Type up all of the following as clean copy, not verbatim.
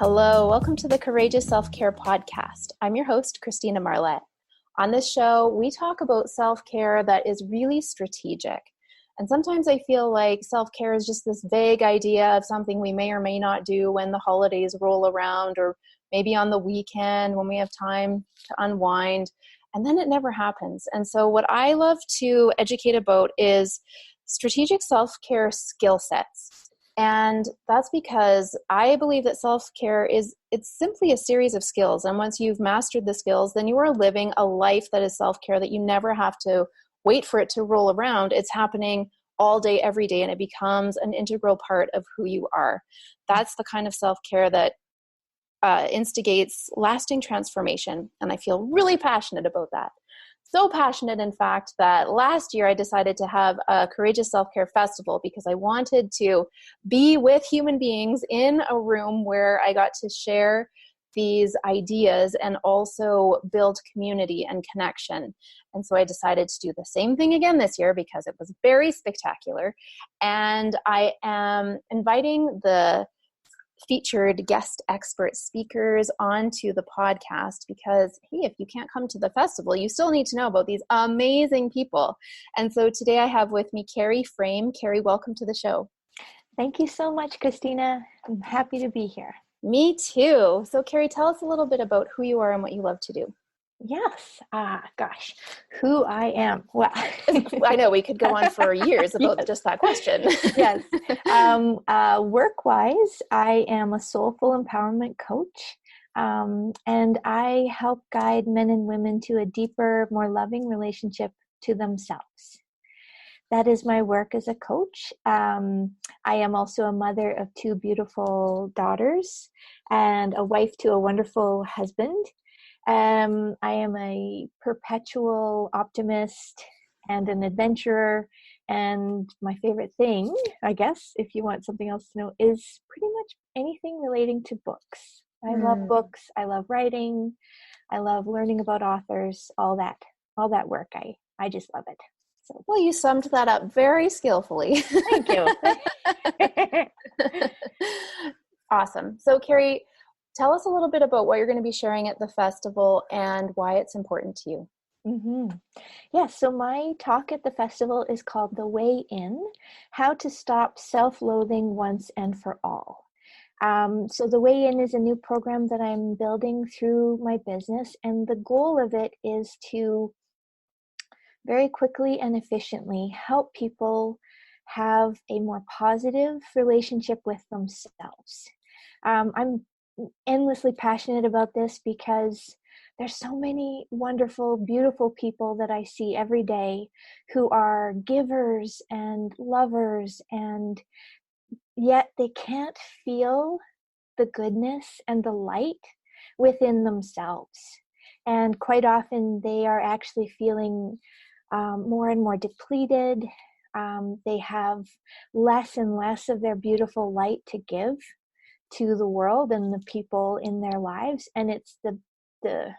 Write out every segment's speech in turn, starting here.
Hello, welcome to the Courageous Self-Care podcast. I'm your host, Christina Marlette. On this show, we talk about self-care that is really strategic. And sometimes I feel like self-care is just this vague idea of something we may or may not do when the holidays roll around, or maybe on the weekend when we have time to unwind, and then it never happens. And so what I love to educate about is strategic self-care skill sets. And that's because I believe that self-care it's simply a series of skills. And once you've mastered the skills, then you are living a life that is self-care, that you never have to wait for it to roll around. It's happening all day, every day, and it becomes an integral part of who you are. That's the kind of self-care that instigates lasting transformation. And I feel really passionate about that. So passionate, in fact, that last year I decided to have a Courageous Self-Care Festival because I wanted to be with human beings in a room where I got to share these ideas and also build community and connection. And so I decided to do the same thing again this year because it was very spectacular. And I am inviting the featured guest expert speakers onto the podcast because, hey, if you can't come to the festival, you still need to know about these amazing people. And so today I have with me Cari Frame. Cari, welcome to the show. Thank you so much, Christina. I'm happy to be here. Me too. So Cari, tell us a little bit about who you are and what you love to do. Yes. Who I am. Well, I know we could go on for years about Yes. just that question. Yes. Work-wise, I am a soulful empowerment coach, and I help guide men and women to a deeper, more loving relationship to themselves. That is my work as a coach. I am also a mother of two beautiful daughters and a wife to a wonderful husband. I am a perpetual optimist and an adventurer. And my favorite thing, I guess, if you want something else to know, is pretty much anything relating to books. I love books. I love writing. I love learning about authors, all that work. I just love it. So, well, you summed that up very skillfully. Thank you. Awesome. So Cari, tell us a little bit about what you're going to be sharing at the festival and why it's important to you. Mm-hmm. Yeah, so my talk at the festival is called The Way In, How to Stop Self-Loathing Once and for All. So The Way In is a new program that I'm building through my business, and the goal of it is to very quickly and efficiently help people have a more positive relationship with themselves. I'm endlessly passionate about this because there's so many wonderful, beautiful people that I see every day who are givers and lovers, and yet they can't feel the goodness and the light within themselves. And quite often they are actually feeling more and more depleted. They have less and less of their beautiful light to give to the world and the people in their lives. And it's the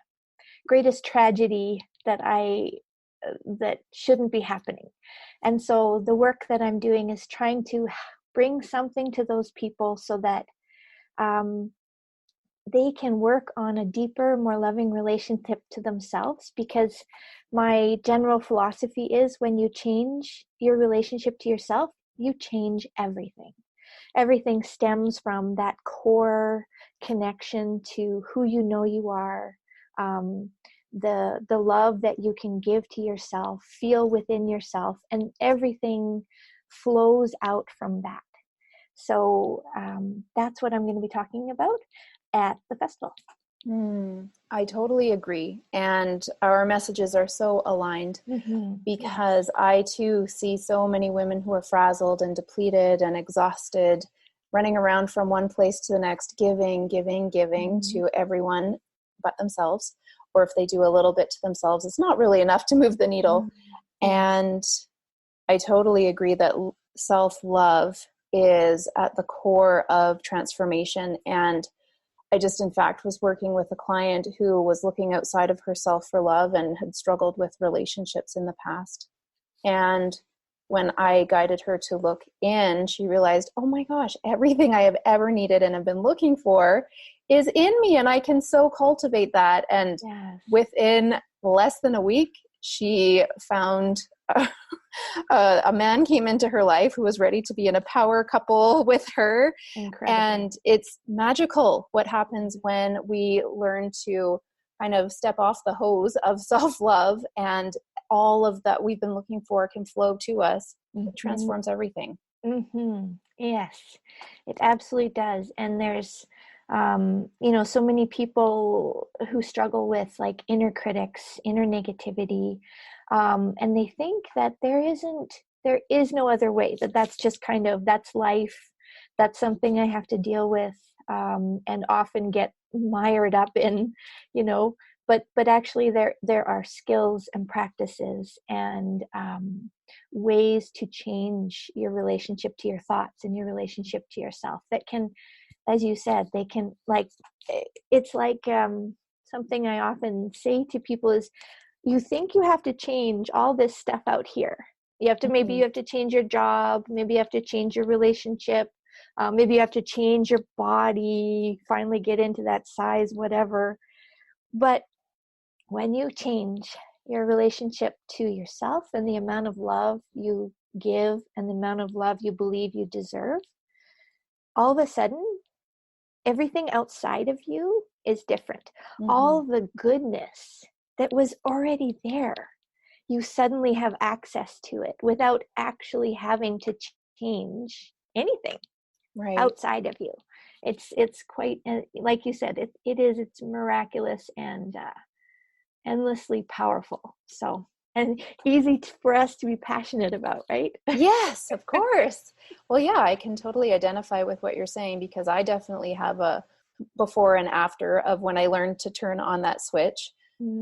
greatest tragedy that shouldn't be happening. And so the work that I'm doing is trying to bring something to those people so that they can work on a deeper, more loving relationship to themselves, because my general philosophy is when you change your relationship to yourself, you change everything. Everything stems from that core connection to who you know you are, the love that you can give to yourself, feel within yourself, and everything flows out from that. So that's what I'm going to be talking about at the festival. I totally agree. And our messages are so aligned because I too see so many women who are frazzled and depleted and exhausted, running around from one place to the next, giving to everyone but themselves. Or if they do a little bit to themselves, it's not really enough to move the needle. And I totally agree that self-love is at the core of transformation. And I just, in fact, was working with a client who was looking outside of herself for love and had struggled with relationships in the past. And when I guided her to look in, she realized, oh my gosh, everything I have ever needed and have been looking for is in me, and I can so cultivate that. And Yes. within less than a week, she found a man came into her life who was ready to be in a power couple with her. Incredible. And it's magical what happens when we learn to kind of step off the hose of self-love, and all of that we've been looking for can flow to us. It transforms everything. Mm-hmm. Yes, it absolutely does. And there's, so many people who struggle with like inner critics, inner negativity, and they think that there is no other way, that's just kind of, that's life. That's something I have to deal with, and often get mired up in, but actually there are skills and practices and ways to change your relationship to your thoughts and your relationship to yourself that can, as you said, they can, like, it's like something I often say to people is, you think you have to change all this stuff out here. You have to, maybe you have to change your job, maybe you have to change your relationship, maybe you have to change your body, finally get into that size, whatever. But when you change your relationship to yourself and the amount of love you give and the amount of love you believe you deserve, all of a sudden, everything outside of you is different. All the goodness that was already there, you suddenly have access to it without actually having to change anything outside of you. It's quite, like you said, it's miraculous and endlessly powerful. So, and easy for us to be passionate about, right? Yes, of course. Well, yeah, I can totally identify with what you're saying, because I definitely have a before and after of when I learned to turn on that switch.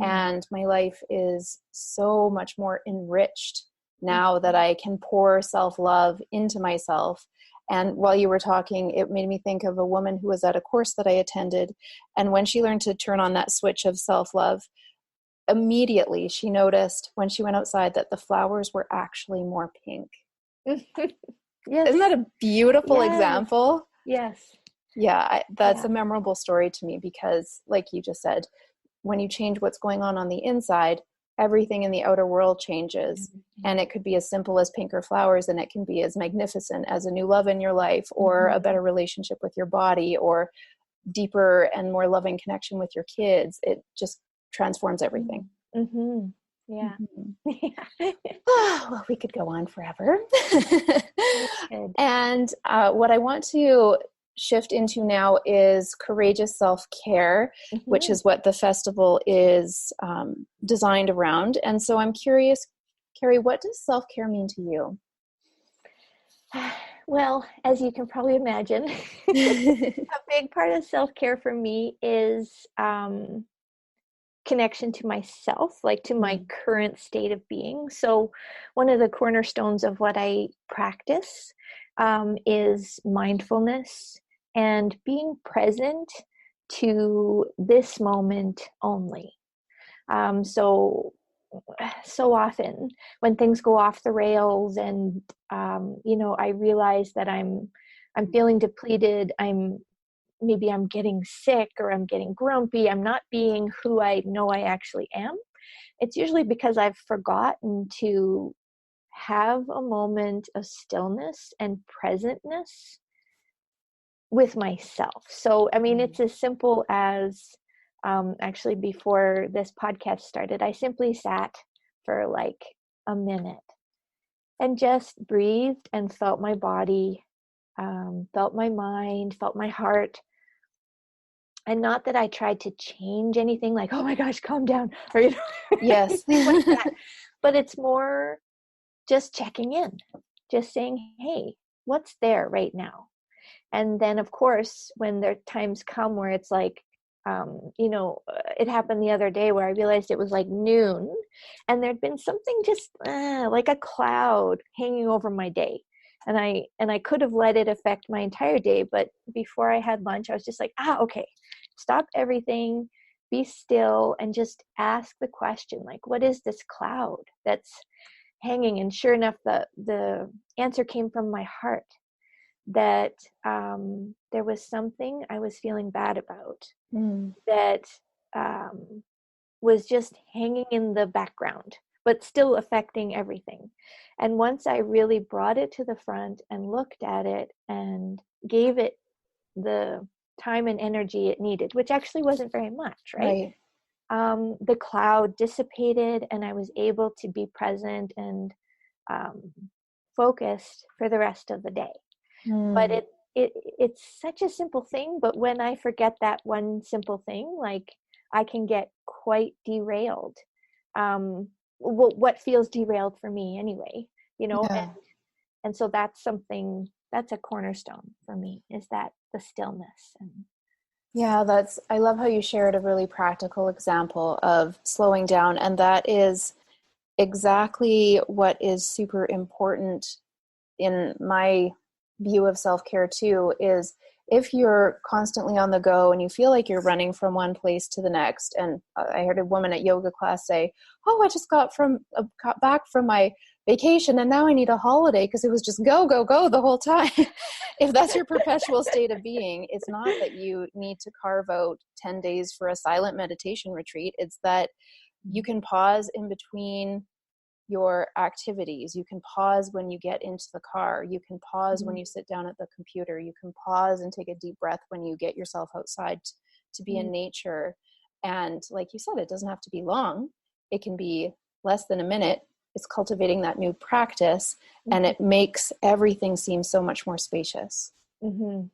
And my life is so much more enriched now that I can pour self-love into myself. And while you were talking, it made me think of a woman who was at a course that I attended. And when she learned to turn on that switch of self-love, immediately she noticed when she went outside that the flowers were actually more pink. Yes. Isn't that a beautiful example? Yes. Yeah, that's a memorable story to me, because like you just said, when you change what's going on the inside, everything in the outer world changes. And it could be as simple as pinker flowers, and it can be as magnificent as a new love in your life, or a better relationship with your body, or deeper and more loving connection with your kids. It just transforms everything. Yeah. Well, we could go on forever. And what I want to shift into now is courageous self-care, which is what the festival is designed around. And so I'm curious, Cari, what does self-care mean to you? Well, as you can probably imagine, a big part of self-care for me is connection to myself, like to my current state of being. So one of the cornerstones of what I practice is mindfulness and being present to this moment only. So often when things go off the rails and I realize that I'm feeling depleted, maybe I'm getting sick or I'm getting grumpy, I'm not being who I know I actually am. It's usually because I've forgotten to have a moment of stillness and presentness with myself. So, I mean, it's as simple as actually before this podcast started, I simply sat for like a minute and just breathed and felt my body, felt my mind, felt my heart. And not that I tried to change anything, like, oh my gosh, calm down, or Yes. like that. But it's more just checking in, just saying, hey, what's there right now? And then, of course, when there times come where it's like, it happened the other day where I realized it was like noon, and there'd been something just like a cloud hanging over my day. And I could have let it affect my entire day, but before I had lunch, I was just like, okay, stop everything, be still, and just ask the question, like, what is this cloud that's hanging, and sure enough, the answer came from my heart, that there was something I was feeling bad about that was just hanging in the background, but still affecting everything. And once I really brought it to the front and looked at it and gave it the time and energy it needed, which actually wasn't very much, right? The cloud dissipated, and I was able to be present and focused for the rest of the day. But it's such a simple thing, but when I forget that one simple thing, like, I can get quite derailed. What feels derailed for me anyway, and so that's something that's a cornerstone for me, is that the stillness. And I love how you shared a really practical example of slowing down, and that is exactly what is super important in my view of self-care too, is if you're constantly on the go and you feel like you're running from one place to the next. And I heard a woman at yoga class say, I just got back from my vacation and now I need a holiday because it was just go, go, go the whole time. If that's your perpetual state of being, it's not that you need to carve out 10 days for a silent meditation retreat. It's that you can pause in between your activities. You can pause when you get into the car. You can pause when you sit down at the computer. You can pause and take a deep breath when you get yourself outside to be in nature. And like you said, it doesn't have to be long. It can be less than a minute. It's cultivating that new practice, and it makes everything seem so much more spacious. And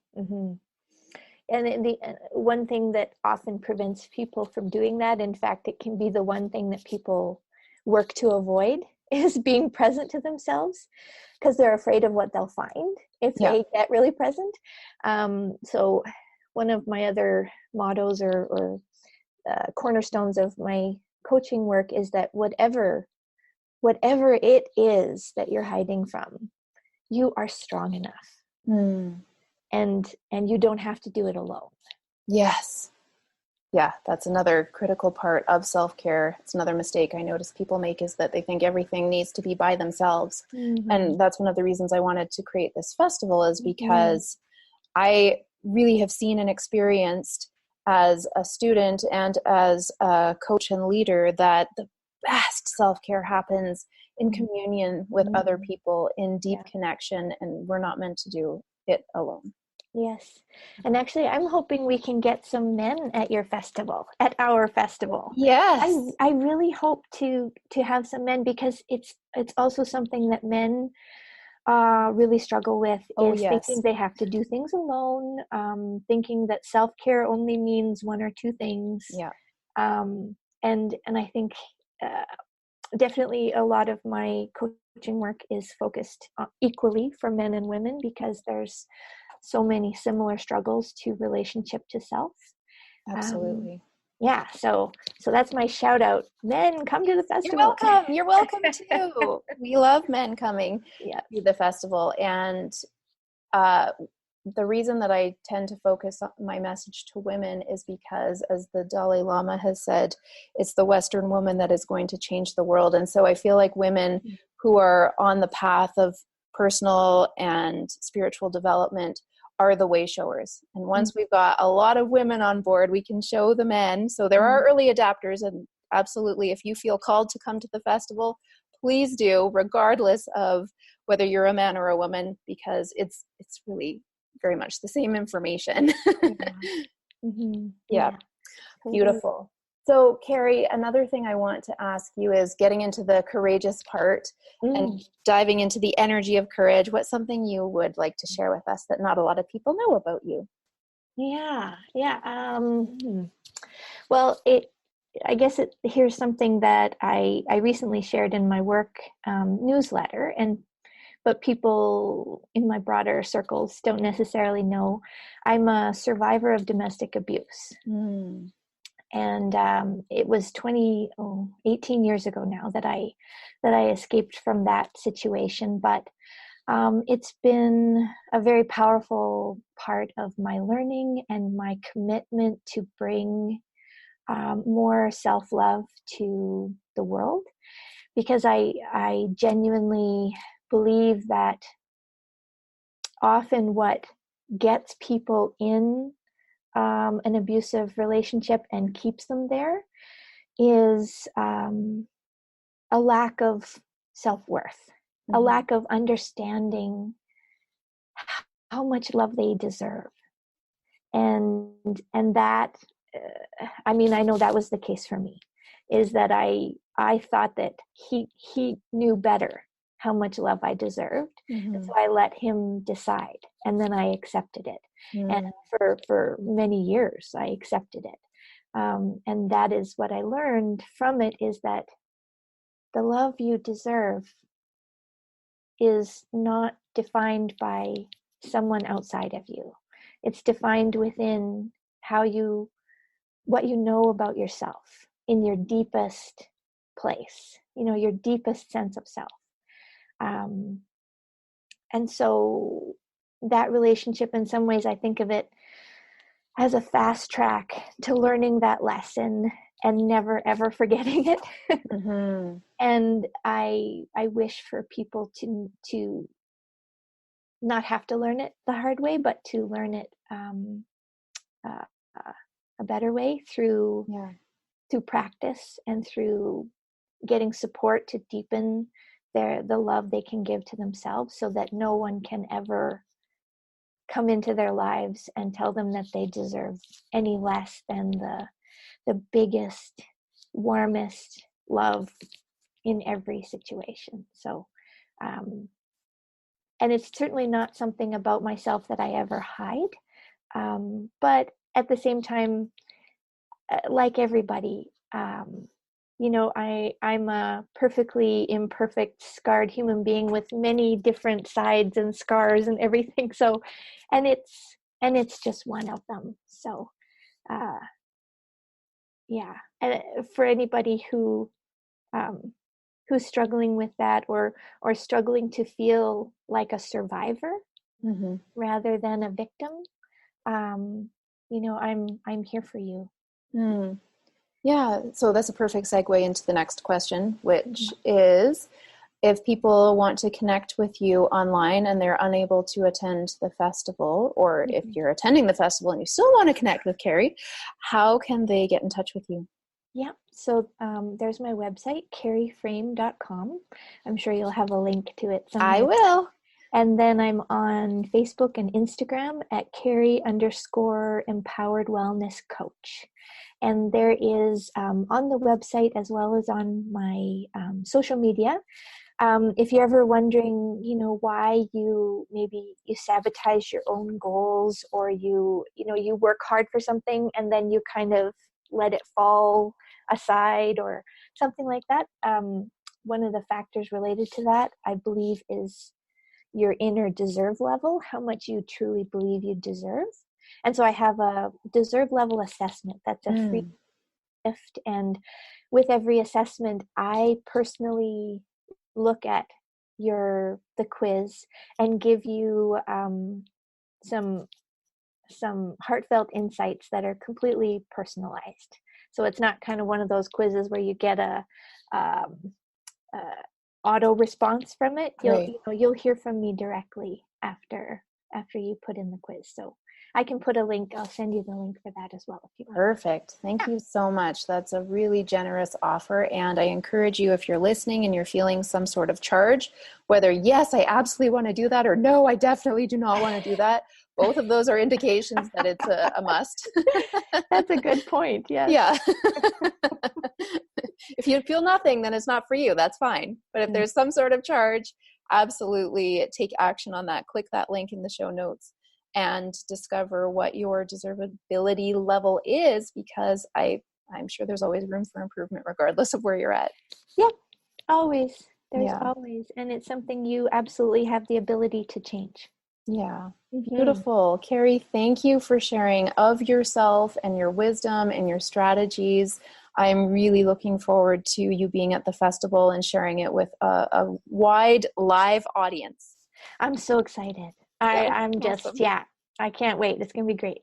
the one thing that often prevents people from doing that, in fact, it can be the one thing that people work to avoid, is being present to themselves, because they're afraid of what they'll find if they get really present. So one of my other mottos or cornerstones of my coaching work is that whatever it is that you're hiding from, you are strong enough. And you don't have to do it alone. Yes. Yeah, that's another critical part of self-care. It's another mistake I notice people make, is that they think everything needs to be by themselves. And that's one of the reasons I wanted to create this festival, is because I really have seen and experienced as a student and as a coach and leader that the best self-care happens in communion with other people, in deep connection, and we're not meant to do it alone. Yes. And actually, I'm hoping we can get some men at our festival. Yes. I really hope to have some men, because it's also something that men really struggle with, is thinking they have to do things alone, thinking that self-care only means one or two things. And I think definitely a lot of my coaching work is focused equally for men and women, because there's so many similar struggles to relationship to self. Absolutely. So that's my shout out. Men, come to the festival. You're welcome too. We love men coming to the festival. And the reason that I tend to focus on my message to women is because, as the Dalai Lama has said, it's the Western woman that is going to change the world. And so I feel like women who are on the path of personal and spiritual development are the way showers. And once we've got a lot of women on board, we can show the men. So there are early adapters, and absolutely, if you feel called to come to the festival, please do, regardless of whether you're a man or a woman, because it's really very much the same information. Beautiful. So, Cari, another thing I want to ask you is, getting into the courageous part and diving into the energy of courage, what's something you would like to share with us that not a lot of people know about you? Well, I guess here's something that I recently shared in my work newsletter, but people in my broader circles don't necessarily know. I'm a survivor of domestic abuse. And it was 18 years ago now that I escaped from that situation. But it's been a very powerful part of my learning and my commitment to bring more self-love to the world, because I genuinely believe that often what gets people in an abusive relationship and keeps them there is a lack of self-worth, a lack of understanding how much love they deserve. And that, I mean, I know that was the case for me, is that I thought that he knew better how much love I deserved. And so I let him decide, and then I accepted it. And for many years, I accepted it. And that is what I learned from it, is that the love you deserve is not defined by someone outside of you. It's defined within what you know about yourself in your deepest place, your deepest sense of self. And so that relationship, in some ways, I think of it as a fast track to learning that lesson and never ever forgetting it. And I wish for people to not have to learn it the hard way, but to learn it a better way through practice and through getting support to deepen the love they can give to themselves, so that no one can ever come into their lives and tell them that they deserve any less than the biggest, warmest love in every situation. So, and it's certainly not something about myself that I ever hide. But at the same time, like everybody, I'm a perfectly imperfect, scarred human being with many different sides and scars and everything. So, and it's just one of them. So, yeah. And for anybody who's struggling with that, or struggling to feel like a survivor rather than a victim, I'm here for you. Yeah, so that's a perfect segue into the next question, which is, if people want to connect with you online and they're unable to attend the festival, or if you're attending the festival and you still want to connect with Cari, how can they get in touch with you? Yeah, so there's my website, cariframe.com. I'm sure you'll have a link to it somewhere. I will. And then I'm on Facebook and Instagram at Cari_empowered wellness coach. And there is on the website, as well as on my social media, if you're ever wondering, why you sabotage your own goals, or you work hard for something and then you kind of let it fall aside or something like that. One of the factors related to that, I believe, is your inner deserve level, how much you truly believe you deserve. And so I have a deserve level assessment that's a free gift. And with every assessment, I personally look at the quiz and give you some heartfelt insights that are completely personalized. So it's not kind of one of those quizzes where you get a auto response from it. You'll hear from me directly after you put in the quiz. So I can put a link. I'll send you the link for that as well if you want. Perfect. Thank you so much. That's a really generous offer. And I encourage you, if you're listening and you're feeling some sort of charge, whether yes, I absolutely want to do that, or no, I definitely do not want to do that. Both of those are indications that it's a must. That's a good point. Yes. Yeah. If you feel nothing, then it's not for you. That's fine. But if there's some sort of charge, absolutely take action on that. Click that link in the show notes and discover what your deservability level is, because I'm sure there's always room for improvement regardless of where you're at. Yep, always. There's always. And it's something you absolutely have the ability to change. Yeah, beautiful. Cari, thank you for sharing of yourself and your wisdom and your strategies. I'm really looking forward to you being at the festival and sharing it with a wide live audience. I'm so excited. I'm just, awesome. I can't wait. It's going to be great.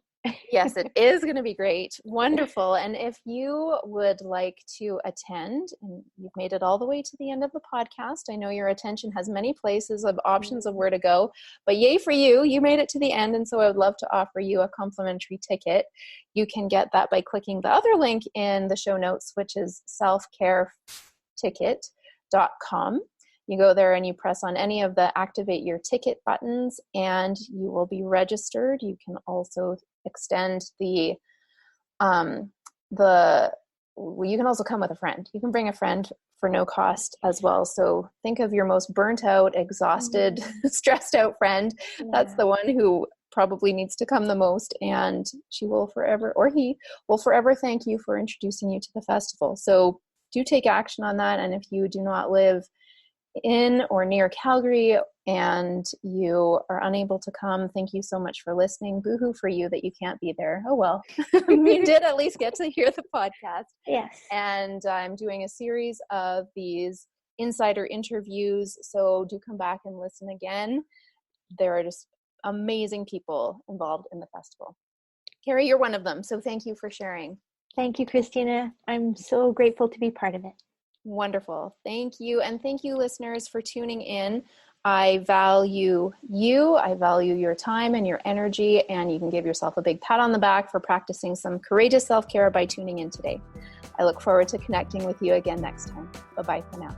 Yes, it is going to be great. Wonderful. And if you would like to attend, and you've made it all the way to the end of the podcast, I know your attention has many places of options of where to go, but yay for you, you made it to the end. And so I would love to offer you a complimentary ticket. You can get that by clicking the other link in the show notes, which is self-careticket.com. You go there and you press on any of the activate your ticket buttons and you will be registered. You can also extend you can also come with a friend. You can bring a friend for no cost as well. So think of your most burnt out, exhausted, stressed out friend. Yeah. That's the one who probably needs to come the most, and she will forever, or he will forever thank you for introducing you to the festival. So do take action on that. And if you do not live in or near Calgary and you are unable to come, thank you so much for listening. Boo-hoo for you that you can't be there. Oh well. You did at least get to hear the podcast. Yes. And I'm doing a series of these insider interviews, so do come back and listen again. There are just amazing people involved in the festival. Cari, you're one of them, so thank you for sharing. Thank you, Christina. I'm so grateful to be part of it. Wonderful. Thank you. And thank you, listeners, for tuning in. I value you. I value your time and your energy. And you can give yourself a big pat on the back for practicing some courageous self-care by tuning in today. I look forward to connecting with you again next time. Bye-bye for now.